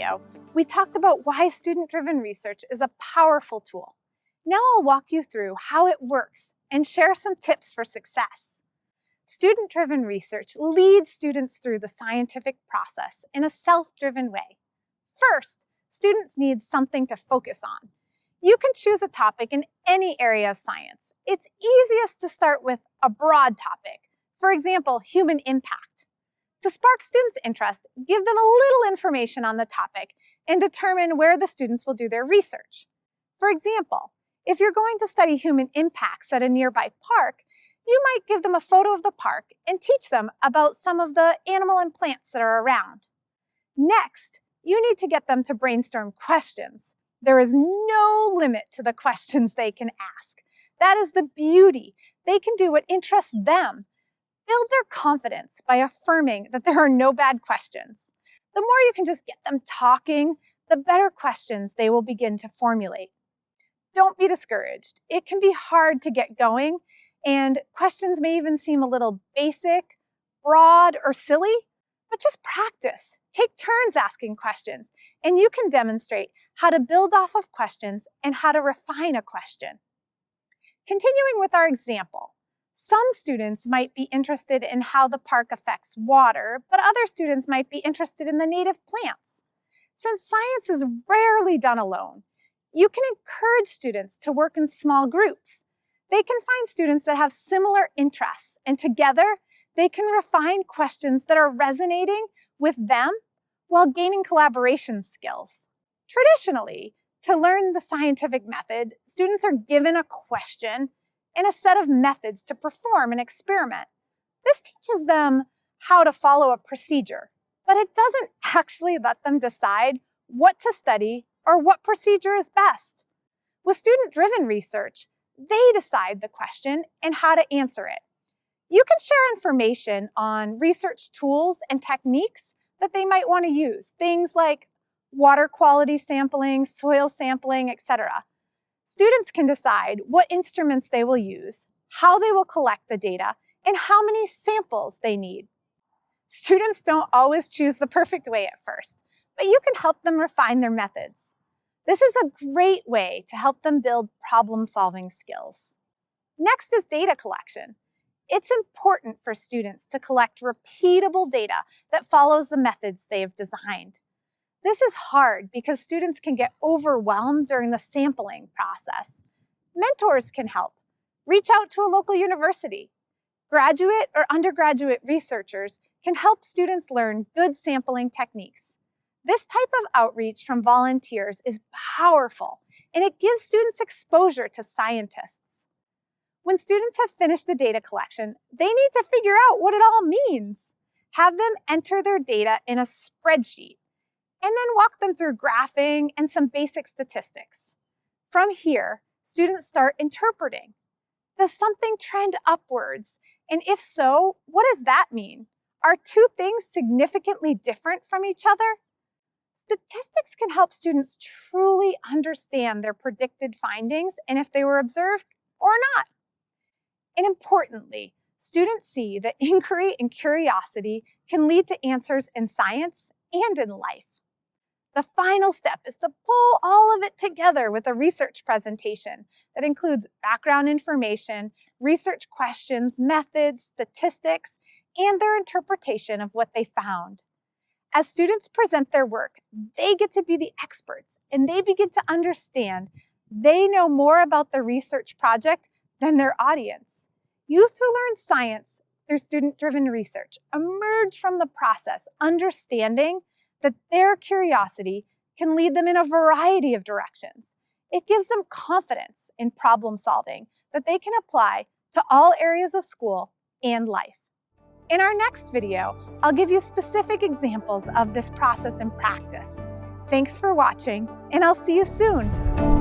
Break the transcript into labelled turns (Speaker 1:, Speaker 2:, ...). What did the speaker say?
Speaker 1: video, we talked about why student-driven research is a powerful tool. Now I'll walk you through how it works and share some tips for success. Student-driven research leads students through the scientific process in a self-driven way. First, students need something to focus on. You can choose a topic in any area of science. It's easiest to start with a broad topic, for example, human impact. To spark students' interest, give them a little information on the topic and determine where the students will do their research. For example, if you're going to study human impacts at a nearby park, you might give them a photo of the park and teach them about some of the animal and plants that are around. Next, you need to get them to brainstorm questions. There is no limit to the questions they can ask. That is the beauty. They can do what interests them. Build their confidence by affirming that there are no bad questions. The more you can just get them talking, the better questions they will begin to formulate. Don't be discouraged. It can be hard to get going, and questions may even seem a little basic, broad, or silly, but just practice. Take turns asking questions, and you can demonstrate how to build off of questions and how to refine a question. Continuing with our example, some students might be interested in how the park affects water, but other students might be interested in the native plants. Since science is rarely done alone, you can encourage students to work in small groups. They can find students that have similar interests, and together they can refine questions that are resonating with them while gaining collaboration skills. Traditionally, to learn the scientific method, students are given a question and a set of methods to perform an experiment. This teaches them how to follow a procedure, but it doesn't actually let them decide what to study or what procedure is best. With student-driven research, they decide the question and how to answer it. You can share information on research tools and techniques that they might want to use, things like water quality sampling, soil sampling, etc. Students can decide what instruments they will use, how they will collect the data, and how many samples they need. Students don't always choose the perfect way at first, but you can help them refine their methods. This is a great way to help them build problem-solving skills. Next is data collection. It's important for students to collect repeatable data that follows the methods they have designed. This is hard because students can get overwhelmed during the sampling process. Mentors can help. Reach out to a local university. Graduate or undergraduate researchers can help students learn good sampling techniques. This type of outreach from volunteers is powerful, and it gives students exposure to scientists. When students have finished the data collection, they need to figure out what it all means. Have them enter their data in a spreadsheet, and then walk them through graphing and some basic statistics. From here, students start interpreting. Does something trend upwards? And if so, what does that mean? Are two things significantly different from each other? Statistics can help students truly understand their predicted findings and if they were observed or not. And importantly, students see that inquiry and curiosity can lead to answers in science and in life. The final step is to pull all of it together with a research presentation that includes background information, research questions, methods, statistics, and their interpretation of what they found. As students present their work, they get to be the experts, and they begin to understand they know more about the research project than their audience. Youth who learn science through student-driven research emerge from the process understanding that their curiosity can lead them in a variety of directions. It gives them confidence in problem solving that they can apply to all areas of school and life. In our next video, I'll give you specific examples of this process in practice. Thanks for watching, and I'll see you soon.